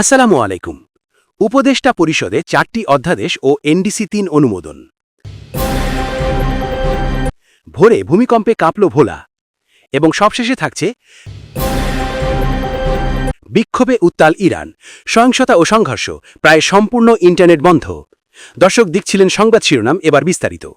আসসালামু আলাইকুম। উপদেষ্টা পরিষদে 4টি অধ্যাদেশ ও এনডিসি 3 অনুমোদন। ভোরে ভূমিকম্পে কাঁপল ভোলা, এবং সবশেষে থাকছে বিক্ষোভে উত্তাল ইরান, সহিংসতা ও সংঘর্ষ, প্রায় সম্পূর্ণ ইন্টারনেট বন্ধ। দর্শক দেখছিলেন সংবাদ শিরোনাম, এবার বিস্তারিত।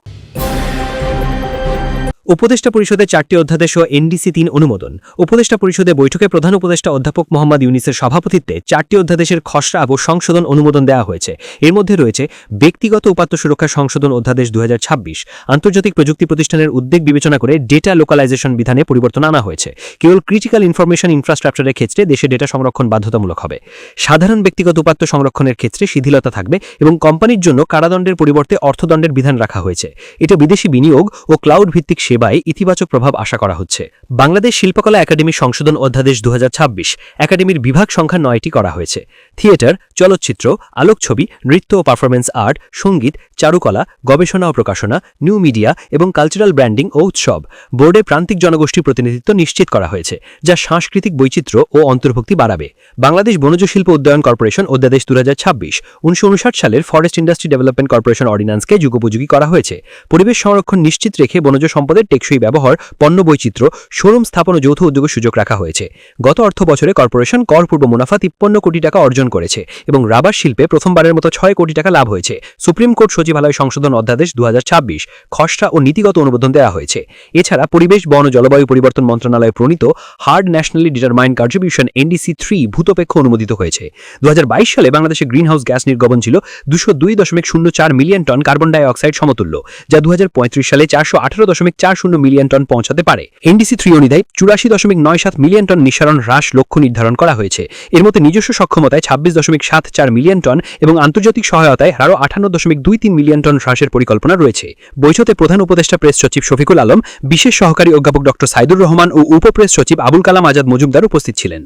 উপদেষ্টা পরিষদের 4টি অধ্যাদেশ ও এনডিসি 3 অনুমোদন। উপদেষ্টা পরিষদে বৈঠকে প্রধান উপদেষ্টা অধ্যাপক মোহাম্মদ ইউনিসের সভাপতিত্বে 4টি অধ্যাদেশের খসড়া ও সংশোধন অনুমোদন দেওয়া হয়েছে। এর মধ্যে রয়েছে ব্যক্তিগত উপাত্ত সুরক্ষা সংশোধন অধ্যাদেশ 2026, আন্তর্জাতিক প্রযুক্তি প্রতিষ্ঠানের উদ্বেগ বিবেচনা করে ডেটা লোকালাইজেশন বিধানে পরিবর্তন আনা হয়েছে। কেবল ক্রিটিক্যাল ইনফরমেশন ইনফ্রাস্ট্রাকচারের ক্ষেত্রে দেশে ডেটা সংরক্ষণ বাধ্যতামূলক হবে। সাধারণ ব্যক্তিগত উপাত্ত সংরক্ষণের ক্ষেত্রে শিথিলতা থাকবে এবং কোম্পানির জন্য কারাদণ্ডের পরিবর্তে অর্থদণ্ডের বিধান রাখা হয়েছে। এটা বিদেশি বিনিয়োগ ও ক্লাউড ভিত্তিক সেবায় ইতিবাচক প্রভাব আশা করা হচ্ছে। বাংলাদেশ শিল্পকলা একাডেমি সংশোধন অধ্যাদেশ 2026, একাডেমির বিভাগ সংখ্যা 9টি করা হয়েছে। থিয়েটার, চলচ্চিত্র, আলোকছবি, নৃত্য ও পারফরমেন্স আর্ট, সঙ্গীত, চারুকলা, গবেষণা ও প্রকাশনা, নিউ মিডিয়া এবং কালচারাল ব্র্যান্ডিং ও উৎসব। বোর্ডে প্রান্তিক জনগোষ্ঠীর প্রতিনিধিত্ব নিশ্চিত করা হয়েছে, যা সাংস্কৃতিক বৈচিত্র্য ও অন্তর্ভুক্তি বাড়াবে। বাংলাদেশ বনজ শিল্প উন্নয়ন কর্পোরেশন অধ্যাদেশ 2026, 1959 সালের ফরেস্ট ইন্ডাস্ট্রি ডেভেলপমেন্ট কর্পোরেশন অর্ডিন্যান্সকে যুগোপযোগী করা হয়েছে। পরিবেশ সংরক্ষণ নিশ্চিত রেখে বনজ সম্পদের টেকসই ব্যবহার, পণ্য বৈচিত্র্য, শোরুম স্থাপন ও যৌথ উদ্যোগের সুযোগ রাখা হয়েছে। গত অর্থ বছরে কর্পোরেশন করপূর্ব মুনাফা 53 কোটি টাকা অর্জন করেছে এবং রাবার শিল্পে প্রথমবারের মতো 6 কোটি টাকা লাভ হয়েছে। সুপ্রিম কোর্ট সচিবালয় সংশোধন অধ্যাদেশ 2026 খসড়া ও নীতিগত অনুমোদন দেওয়া হয়েছে। এছাড়া পরিবেশ, বন ও জলবায়ু পরিবর্তন মন্ত্রণালয়ে প্রণীত hard nationally determined contribution NDC 3 ভূতপেক্ষ অনুমোদিত হয়েছে। 2022 সালে বাংলাদেশে গ্রিনহাউস গ্যাস নির্গমন ছিল 202.04 million ton carbon die oxide সমতুল্য, যা 2035 সালে 418.40 মিলিয়ন টন পৌঁছাতে পারে। এনডিসি 3 অনুযায়ী 84.97 মিলিয়ন টন নিঃসরণ হ্রাস লক্ষ্য নির্ধারণ করা হয়েছে। এর মধ্যে নিজস্ব সক্ষমতায় 26.74 মিলিয়ন টন এবং আন্তর্জাতিক সহায়তায় আরও 58.23 মিলিয়ন টন হ্রাসের পরিকল্পনা রয়েছে। বৈঠকে প্রধান উপদেষ্টা প্রেস সচিব শফিকুল আলম, বিশেষ সহকারী অধ্যাপক ডক্টর সাইদুর রহমান ও উপপ্রেস সচিব আবুল কালাম আজাদ মজুমদার উপস্থিত ছিলেন।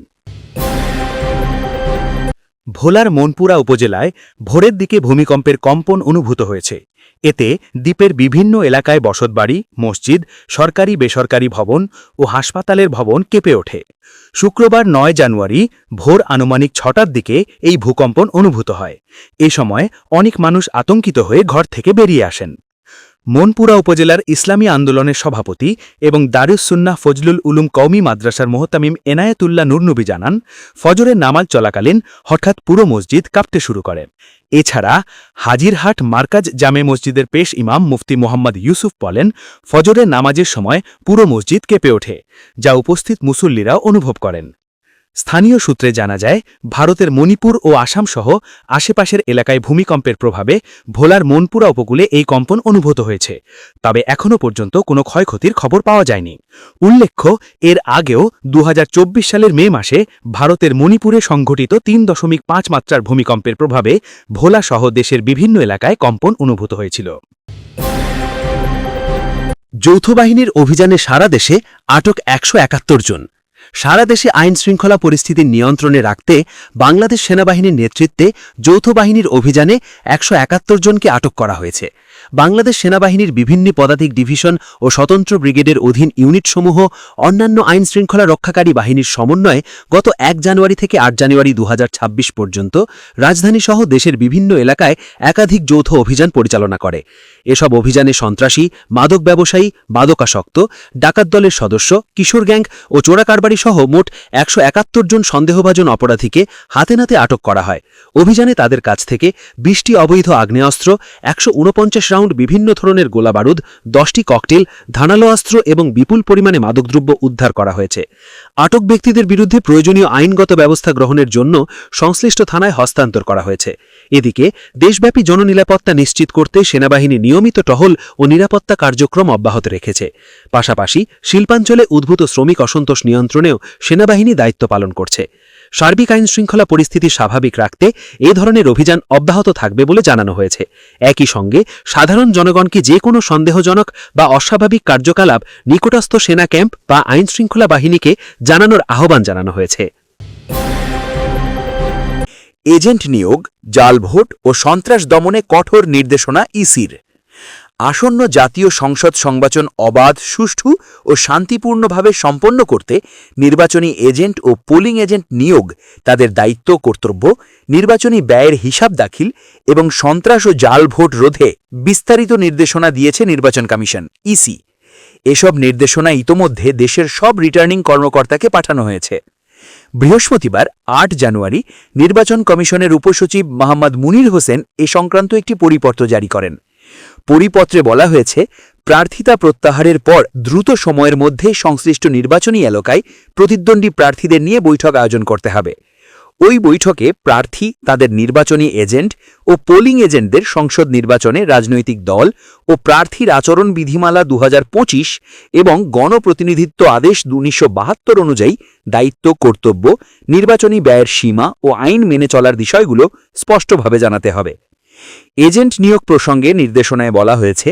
ভোলার মনপুরা উপজেলায় ভোরের দিকে ভূমিকম্পের কম্পন অনুভূত হয়েছে। এতে দ্বীপের বিভিন্ন এলাকায় বসতবাড়ি, মসজিদ, সরকারি বেসরকারি ভবন ও হাসপাতালের ভবন কেঁপে ওঠে। শুক্রবার 9 জানুয়ারি ভোর আনুমানিক 6টার দিকে এই ভূকম্পন অনুভূত হয়। এ সময় অনেক মানুষ আতঙ্কিত হয়ে ঘর থেকে বেরিয়ে আসেন। মনপুরা উপজেলার ইসলামী আন্দোলনের সভাপতি এবং দারুস সুন্নাহ ফজলুল উলুম কওমি মাদ্রাসার মোহতামিম এনায়েতুল্লাহ নুরনবী জানান, ফজরের নামাজ চলাকালীন হঠাৎ পুরো মসজিদ কাঁপতে শুরু করে। এছাড়া হাজিরহাট মার্কাজ জামে মসজিদের পেশ ইমাম মুফতি মোহাম্মদ ইউসুফ বলেন, ফজরের নামাজের সময় পুরো মসজিদ কেঁপে ওঠে, যা উপস্থিত মুসল্লিরাও অনুভব করেন। স্থানীয় সূত্রে জানা যায়, ভারতের মণিপুর ও আসাম সহ আশেপাশের এলাকায় ভূমিকম্পের প্রভাবে ভোলার মনপুরা উপকূলে এই কম্পন অনুভূত হয়েছে। তবে এখনও পর্যন্ত কোনো ক্ষয়ক্ষতির খবর পাওয়া যায়নি। উল্লেখ্য, এর আগেও 2024 সালের মে মাসে ভারতের মণিপুরে সংঘটিত 3.5 মাত্রার ভূমিকম্পের প্রভাবে ভোলা সহ দেশের বিভিন্ন এলাকায় কম্পন অনুভূত হয়েছিল। যৌথ বাহিনীর অভিযানে সারা দেশে আটক 171 জন। সারা দেশে আইন শৃঙ্খলা পরিস্থিতি নিয়ন্ত্রণে রাখতে বাংলাদেশ সেনাবাহিনীর নেতৃত্বে যৌথ বাহিনীর অভিযানে 171 জনকে আটক করা হয়েছে। বাংলাদেশ সেনাবাহিনীর বিভিন্ন পদাতিক ডিভিশন ও স্বতন্ত্র ব্রিগেডের অধীন ইউনিটসমূহ অন্যান্য আইন শৃঙ্খলা রক্ষাকারী বাহিনীর সমন্বয়ে গত 1 জানুয়ারি থেকে 8 জানুয়ারি 2026 পর্যন্ত রাজধানীসহ দেশের বিভিন্ন এলাকায় একাধিক যৌথ অভিযান পরিচালনা করে। এসব অভিযানে সন্ত্রাসী, মাদক ব্যবসায়ী, মাদকাসক্ত, ডাকাত দলের সদস্য, কিশোর গ্যাং ও চোরাকারবারি সহ মোট 171 জন সন্দেহভাজন অপরাধীকে হাতে নাতে আটক করা হয়। অভিযানে তাদের কাছ থেকে 20টি অবৈধ আগ্নেয়াস্ত্র, 149 রাউন্ড বিভিন্ন ধরনের গোলাবারুদ, 10টি ককটেল, ধানালো অস্ত্র এবং বিপুল পরিমাণে মাদকদ্রব্য উদ্ধার করা হয়েছে। আটক ব্যক্তিদের বিরুদ্ধে প্রয়োজনীয় আইনগত ব্যবস্থা গ্রহণের জন্য সংশ্লিষ্ট থানায় হস্তান্তর করা হয়েছে। এদিকে দেশব্যাপী জননিরাপত্তা নিশ্চিত করতে সেনাবাহিনী নিয়মিত টহল ও নিরাপত্তা কার্যক্রম অব্যাহত রেখেছে। পাশাপাশি শিল্পাঞ্চলে উদ্ভূত শ্রমিক অসন্তোষ নিয়ন্ত্রণেও সেনাবাহিনী দায়িত্ব পালন করছে। সার্বিক আইন শৃঙ্খলা পরিস্থিতি স্বাভাবিক রাখতে এ ধরনের অভিযান অব্যাহত থাকবে বলে জানানো হয়েছে। একই সঙ্গে সাধারণ জনগণকে যে কোনো সন্দেহজনক বা অস্বাভাবিক কার্যকলাপ নিকটস্থ সেনা ক্যাম্প বা আইন শৃঙ্খলা বাহিনীকে জানানোর আহ্বান জানানো হয়েছে। এজেন্ট নিয়োগ, জাল ভোট ও সন্ত্রাস দমনে কঠোর নির্দেশনা ইসির। আসন্ন জাতীয় সংসদ সংবাচন অবাধ, সুষ্ঠু ও শান্তিপূর্ণভাবে সম্পন্ন করতে নির্বাচনী এজেন্ট ও পোলিং এজেন্ট নিয়োগ, তাদের দায়িত্ব কর্তব্য, নির্বাচনী ব্যয়ের হিসাব দাখিল এবং সন্ত্রাস ও জাল ভোট রোধে বিস্তারিত নির্দেশনা দিয়েছে নির্বাচন কমিশন ইসি। এসব নির্দেশনা ইতোমধ্যে দেশের সব রিটার্নিং কর্মকর্তাকে পাঠানো হয়েছে। বৃহস্পতিবার ৮ জানুয়ারি নির্বাচন কমিশনের উপসচিব মোহাম্মদ মুনির হোসেন এ সংক্রান্ত একটি পরিপত্র জারি করেন। পরিপত্রে বলা হয়েছে, প্রার্থিতা প্রত্যাহারের পর দ্রুত সময়ের মধ্যে সংশ্লিষ্ট নির্বাচনী এলাকায় প্রতিদ্বন্দ্বী প্রার্থীদের নিয়ে বৈঠক আয়োজন করতে হবে। ওই বৈঠকে প্রার্থী, তাদের নির্বাচনী এজেন্ট ও পোলিং এজেন্টদের সংসদ নির্বাচনে রাজনৈতিক দল ও প্রার্থীর আচরণ বিধিমালা ২০২৫ এবং গণপ্রতিনিধিত্ব আদেশ ১৯৭২ অনুযায়ী দায়িত্ব, কর্তব্য, নির্বাচনী ব্যয়ের সীমা ও আইন মেনে চলার বিষয়গুলো স্পষ্টভাবে জানাতে হবে। এজেন্ট নিয়োগ প্রসঙ্গে নির্দেশনায় বলা হয়েছে,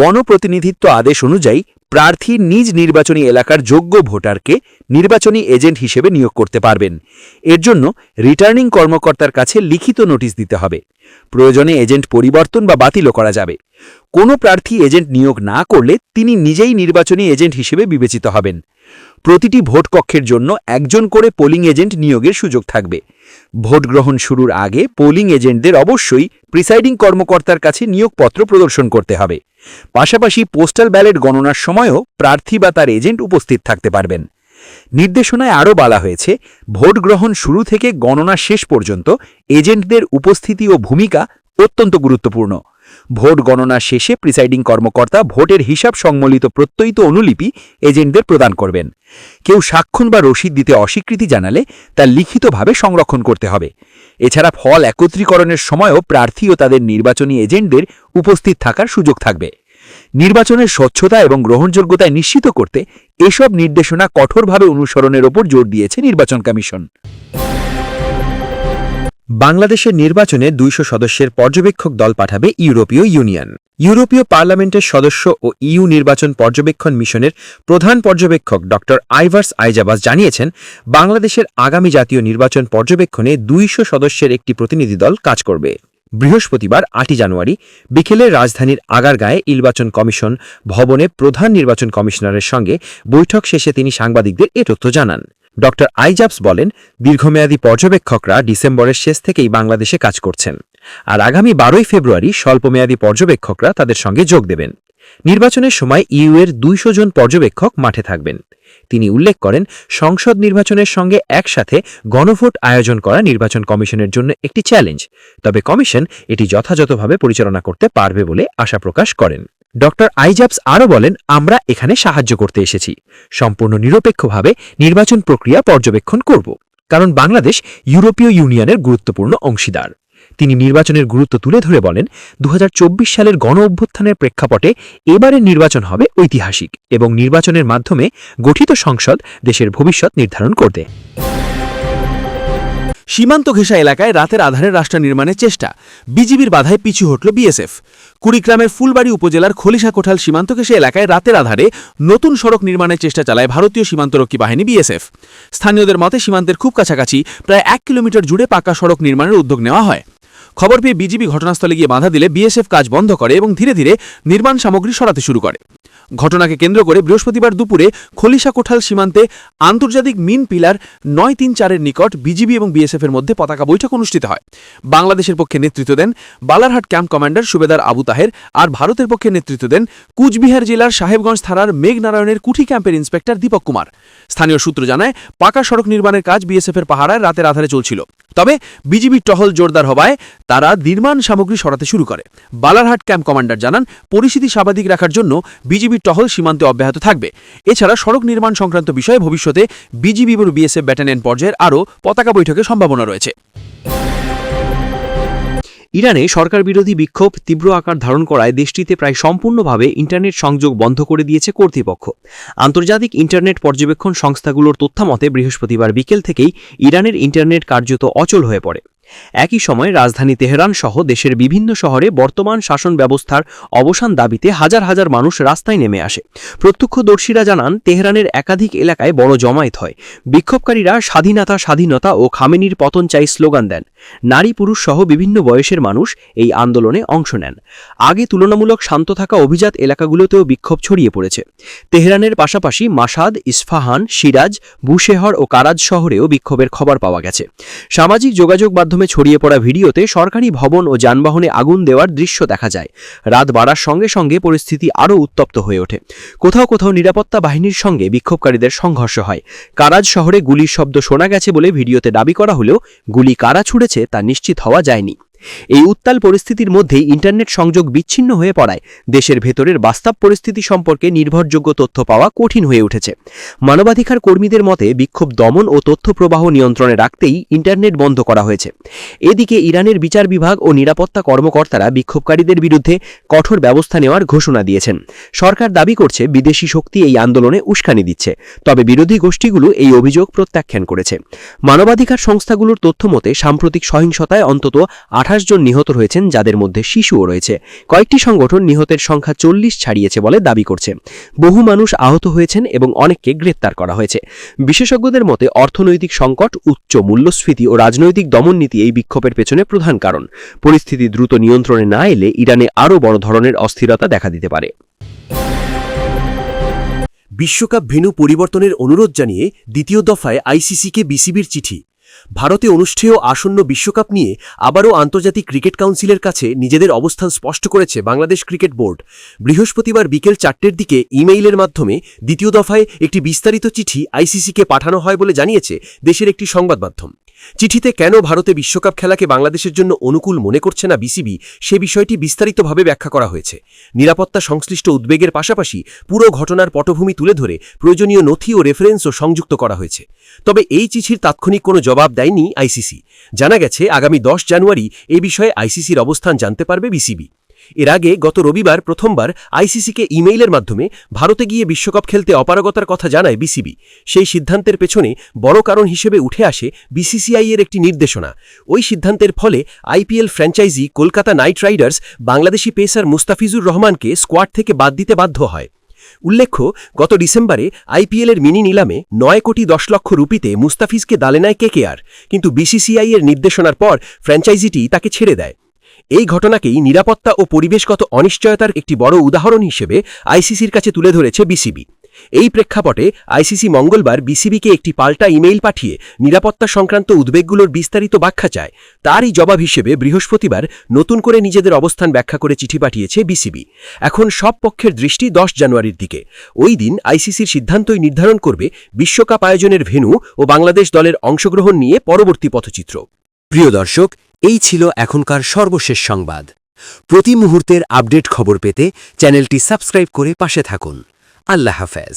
গণপ্রতিনিধিত্ব আদেশ অনুযায়ী প্রার্থী নিজ নির্বাচনী এলাকার যোগ্য ভোটারকে নির্বাচনী এজেন্ট হিসেবে নিয়োগ করতে পারবেন। এর জন্য রিটার্নিং কর্মকর্তার কাছে লিখিত নোটিশ দিতে হবে। প্রয়োজনে এজেন্ট পরিবর্তন বা বাতিলও করা যাবে। কোনো প্রার্থী এজেন্ট নিয়োগ না করলে তিনি নিজেই নির্বাচনী এজেন্ট হিসেবে বিবেচিত হবেন। প্রতিটি ভোট কক্ষের জন্য একজন করে পোলিং এজেন্ট নিয়োগের সুযোগ থাকবে। ভোট গ্রহণ শুরুর আগে পোলিং এজেন্টদের অবশ্যই প্রিসাইডিং কর্মকর্তার কাছে নিয়োগপত্র প্রদর্শন করতে হবে। পাশাপাশি পোস্টাল ব্যালট গণনার সময়ও প্রার্থী বা তার এজেন্ট উপস্থিত থাকতে পারবেন। নির্দেশনায় আরও বলা হয়েছে, ভোট গ্রহণ শুরু থেকে গণনা শেষ পর্যন্ত এজেন্টদের উপস্থিতি ও ভূমিকা অত্যন্ত গুরুত্বপূর্ণ। ভোট গণনা শেষে প্রিসাইডিং কর্মকর্তা ভোটের হিসাব সংবলিত প্রত্যয়িত অনুলিপি এজেন্টদের প্রদান করবেন। কেউ সাক্ষ্য বা রসিদ দিতে অস্বীকৃতি জানালে তা লিখিতভাবে সংরক্ষণ করতে হবে। এছাড়া ফল একত্রীকরণের সময়ও প্রার্থী ও তাদের নির্বাচনী এজেন্টদের উপস্থিত থাকার সুযোগ থাকবে। নির্বাচনের স্বচ্ছতা এবং গ্রহণযোগ্যতা নিশ্চিত করতে এসব নির্দেশনা কঠোরভাবে অনুসরণের ওপর জোর দিয়েছে নির্বাচন কমিশন। বাংলাদেশের নির্বাচনে ২০০ সদস্যের পর্যবেক্ষক দল পাঠাবে ইউরোপীয় ইউনিয়ন। ইউরোপীয় পার্লামেন্টের সদস্য ও ইইউ নির্বাচন পর্যবেক্ষণ মিশনের প্রধান পর্যবেক্ষক ড আইভার্স আইজাবাস জানিয়েছেন, বাংলাদেশের আগামী জাতীয় নির্বাচন পর্যবেক্ষণে ২০০ সদস্যের একটি প্রতিনিধি দল কাজ করবে। বৃহস্পতিবার ৮ জানুয়ারি বিকেলে রাজধানীর আগারগাঁয়ে নির্বাচন কমিশন ভবনে প্রধান নির্বাচন কমিশনারের সঙ্গে বৈঠক শেষে তিনি সাংবাদিকদের এ তথ্য জানান। ড আইজাবস বলেন, দীর্ঘমেয়াদী পর্যবেক্ষকরা ডিসেম্বরের শেষ থেকেই বাংলাদেশে কাজ করছেন, আর আগামী ১২ ফেব্রুয়ারি স্বল্পমেয়াদী পর্যবেক্ষকরা তাদের সঙ্গে যোগ দেবেন। নির্বাচনের সময় ইইউ এর ২০০ জন পর্যবেক্ষক মাঠে থাকবেন। তিনি উল্লেখ করেন, সংসদ নির্বাচনের সঙ্গে একসাথে গণভোট আয়োজন করা নির্বাচন কমিশনের জন্য একটি চ্যালেঞ্জ, তবে কমিশন এটি যথাযথভাবে পরিচালনা করতে পারবে বলে আশা প্রকাশ করেন। ড আইজাবস আরও বলেন, আমরা এখানে সাহায্য করতে এসেছি, সম্পূর্ণ নিরপেক্ষভাবে নির্বাচন প্রক্রিয়া পর্যবেক্ষণ করব, কারণ বাংলাদেশ ইউরোপীয় ইউনিয়নের গুরুত্বপূর্ণ অংশীদার। তিনি নির্বাচনের গুরুত্ব তুলে ধরে বলেন, ২০২৪ সালের গণ অভ্যুত্থানের প্রেক্ষাপটে এবারের নির্বাচন হবে ঐতিহাসিক এবং নির্বাচনের মাধ্যমে গঠিত সংসদ দেশের ভবিষ্যৎ নির্ধারণ করবে। সীমান্ত ঘেঁষা এলাকায় রাতের আধারে রাস্তা নির্মাণের চেষ্টা, বিজিবির বাধায় পিছু হটল বিএসএফ। কুড়িগ্রামের ফুলবাড়ী উপজেলার খলিশাকোঠাল সীমান্ত ঘেঁষা এলাকায় রাতের আধারে নতুন সড়ক নির্মাণের চেষ্টা চালায় ভারতীয় সীমান্তরক্ষী বাহিনী বিএসএফ। স্থানীয়দের মতে সীমান্তের খুব কাছাকাছি প্রায় ১ কিলোমিটার জুড়ে পাকা সড়ক নির্মাণের উদ্যোগ নেওয়া হয়। খবর পেয়ে বিজিবি ঘটনাস্থলে গিয়ে বাধা দিলে বিএসএফ কাজ বন্ধ করে এবং ধীরে ধীরে নির্মাণ সামগ্রী সরাতে শুরু করে। ঘটনাকে কেন্দ্র করে বৃহস্পতিবার দুপুরে খলিশাকোঠাল সীমান্তে আন্তর্জাতিক মিন পিলার ৯৩৪-এর নিকট বিজিবি এবং বিএসএফ এর মধ্যে পতাকা বৈঠক অনুষ্ঠিত হয়। বাংলাদেশের পক্ষে নেতৃত্ব দেন বালারহাট ক্যাম্প কমান্ডার সুবেদার আবু তাহের, আর ভারতের পক্ষে নেতৃত্ব দেন কুচবিহার জেলার সাহেবগঞ্জ থানার মেঘনারায়ণের কুঠি ক্যাম্পের ইন্সপেক্টর দীপক কুমার। স্থানীয় সূত্র জানায়, পাকা সড়ক নির্মাণের কাজ বিএসএফ এর পাহারায় রাতের আধারে চলছিল, তবে বিজিবির টহল জোরদার হওয়ায় তারা নির্মাণ সামগ্রী সরাতে শুরু করে। বালারহাট ক্যাম্প কমান্ডার জানান, পরিস্থিতি স্বাভাবিক রাখার জন্য বিজিবির টহল সীমান্তে অব্যাহত থাকবে। এছাড়া সড়ক নির্মাণ সংক্রান্ত বিষয়ে ভবিষ্যতে বিজিবি এবং বিএসএফ ব্যাটালিয়ন পর্যায়ের আরও পতাকা বৈঠকের সম্ভাবনা রয়েছে। ইরানে সরকার বিরোধী বিক্ষোভ তীব্র আকার ধারণ করায় দেশটিতে প্রায় সম্পূর্ণভাবে ইন্টারনেট সংযোগ বন্ধ করে দিয়েছে কর্তৃপক্ষ। আন্তর্জাতিক ইন্টারনেট পর্যবেক্ষণ সংস্থাগুলোর তথ্যমতে বৃহস্পতিবার বিকেল থেকেই ইরানের ইন্টারনেট কার্যত অচল হয়ে পড়ে। একই সময় রাজধানী তেহরান সহ দেশের বিভিন্ন শহরে বর্তমান শাসন ব্যবস্থার অবসান দাবিতে হাজার হাজার মানুষ রাস্তায় নেমে আসে। প্রত্যক্ষদর্শীরা জানান, তেহরানের একাধিক এলাকায় বড় জমায়েত হয়। বিক্ষোভকারীরা স্বাধীনতা স্বাধীনতা ও খামেনির পতন চাই স্লোগান দেন। নারী পুরুষ সহ বিভিন্ন বয়সের মানুষ এই আন্দোলনে অংশ নেন। আগে তুলনামূলক শান্ত থাকা অভিজাত এলাকাগুলোতেও বিক্ষোভ ছড়িয়ে পড়েছে। তেহরানের পাশাপাশি মাশাদ, ইস্ফাহান, সিরাজ, বুশেহর ও কারাজ শহরেও বিক্ষোভের খবর পাওয়া গেছে। সামাজিক যোগাযোগ মাধ্যমে ছড়িয়ে পড়া ভিডিওতে সরকারি ভবন ও যানবাহনে আগুন দেওয়ার দৃশ্য দেখা যায়। রাত বাড়ার সঙ্গে সঙ্গে পরিস্থিতি আরও উত্তপ্ত হয়ে ওঠে। কোথাও কোথাও নিরাপত্তা বাহিনীর সঙ্গে বিক্ষোভকারীদের সংঘর্ষ হয়। কারাজ শহরে গুলির শব্দ শোনা গেছে বলে ভিডিওতে দাবি করা হলেও গুলি কারা ছুড়েছে তা নিশ্চিত হওয়া যায়নি। এই উত্তাল পরিস্থিতির মধ্যেই ইন্টারনেট সংযোগ বিচ্ছিন্ন হয়ে পড়ায় দেশের ভেতরের বাস্তব পরিস্থিতি সম্পর্কে নির্ভরযোগ্য তথ্য পাওয়া কঠিন হয়ে উঠেছে। মানবাধিকার কর্মীদের মতে বিক্ষোভ দমন ও তথ্য প্রবাহ নিয়ন্ত্রণে রাখতেই ইন্টারনেট বন্ধ করা হয়েছে। এদিকে ইরানের বিচার বিভাগ ও নিরাপত্তা কর্মকর্তারা বিক্ষোভকারীদের বিরুদ্ধে কঠোর ব্যবস্থা নেওয়ার ঘোষণা দিয়েছেন। সরকার দাবি করছে বিদেশি শক্তি এই আন্দোলনে উস্কানি দিচ্ছে, তবে বিরোধী গোষ্ঠীগুলো এই অভিযোগ প্রত্যাখ্যান করেছে। মানবাধিকার সংস্থাগুলোর তথ্য মতে সাম্প্রতিক সহিংসতায় অন্তত 28 জন নিহত রয়েছেন, যাদের মধ্যে শিশুও রয়েছে। কয়েকটি সংগঠন নিহতের সংখ্যা 40 ছাড়িয়েছে বলে দাবি করছে। বহু মানুষ আহত হয়েছেন এবং অনেককে গ্রেপ্তার করা হয়েছে। বিশেষজ্ঞদের মতে অর্থনৈতিক সংকট, উচ্চ মূল্যস্ফীতি ও রাজনৈতিক দমননীতি এই বিক্ষোভের পেছনে প্রধান কারণ। পরিস্থিতি দ্রুত নিয়ন্ত্রণে না এলে ইরানে আরও বড় ধরনের অস্থিরতা দেখা দিতে পারে। বিশ্বকাপ ভেন্যু পরিবর্তনের অনুরোধ জানিয়ে দ্বিতীয় দফায় আইসিসিকে বিসিবির চিঠি। ভারতে অনুষ্ঠেয় আসন্ন বিশ্বকাপ নিয়ে আবারও আন্তর্জাতিক ক্রিকেট কাউন্সিলের কাছে নিজেদের অবস্থান স্পষ্ট করেছে বাংলাদেশ ক্রিকেট বোর্ড। বৃহস্পতিবার বিকেল 4টের দিকে ইমেইলের মাধ্যমে দ্বিতীয় দফায় একটি বিস্তারিত চিঠি আইসিসিকে পাঠানো হয় বলে জানিয়েছে দেশের একটি সংবাদ মাধ্যম। চিঠিতে কেন ভারতে বিশ্বকাপ খেলাকে বাংলাদেশের জন্য অনুকূল মনে করছে না বিসিবি, সে বিষয়টি বিস্তারিতভাবে ব্যাখ্যা করা হয়েছে। নিরাপত্তা সংশ্লিষ্ট উদ্বেগের পাশাপাশি পুরো ঘটনার পটভূমি তুলে ধরে প্রয়োজনীয় নথি ও রেফারেন্সও সংযুক্ত করা হয়েছে। তবে এই চিঠির তাৎক্ষণিক কোনো জবাব দেয়নি আইসিসি। জানা গেছে আগামী 10 জানুয়ারি এ বিষয়ে আইসিসির অবস্থান জানতে পারবে বিসিবি। এর আগে গত রবিবার প্রথমবার আইসিসিকে ইমেইলের মাধ্যমে ভারতে গিয়ে বিশ্বকাপ খেলতে অপারগতার কথা জানায় বিসিবি। সেই সিদ্ধান্তের পেছনে বড় কারণ হিসেবে উঠে আসে বিসিসিআই এর একটি নির্দেশনা। ওই সিদ্ধান্তের ফলে IPL franchise Kolkata night Riders Bangladeshi pacer Mustafizur রহমানকে স্কোয়াড থেকে বাদ দিতে বাধ্য হয়। উল্লেখ্য, গত ডিসেম্বরে আইপিএলের মিনি নিলামে 9 কোটি 10 লক্ষ রুপিতে মুস্তাফিজকে দালে নেয় কেকেআর, কিন্তু বিসিসিআই এর নির্দেশনার পর ফ্র্যাঞ্চাইজিটি তাকে ছেড়ে দেয়। এই ঘটনাকেই নিরাপত্তা ও পরিবেশগত অনিশ্চয়তার একটি বড় উদাহরণ হিসেবে আইসিসির কাছে তুলে ধরেছে বিসিবি। এই প্রেক্ষাপটে আইসিসি মঙ্গলবার বিসিবিকে একটি পাল্টা ইমেইল পাঠিয়ে নিরাপত্তা সংক্রান্ত উদ্বেগগুলোর বিস্তারিত ব্যাখ্যা চায়। তারই জবাব হিসেবে বৃহস্পতিবার নতুন করে নিজেদের অবস্থান ব্যাখ্যা করে চিঠি পাঠিয়েছে বিসিবি। এখন সব পক্ষের দৃষ্টি 10 জানুয়ারির দিকে। ওই দিন আইসিসির সিদ্ধান্তই নির্ধারণ করবে বিশ্বকাপ আয়োজনের ভেন্যু ও বাংলাদেশ দলের অংশগ্রহণ নিয়ে পরবর্তী পথচিত্র। প্রিয় দর্শক, এই ছিল এখনকার সর্বশেষ সংবাদ। প্রতি মুহূর্তের আপডেট খবর পেতে চ্যানেলটি সাবস্ক্রাইব করে পাশে থাকুন। আল্লাহ হাফেজ।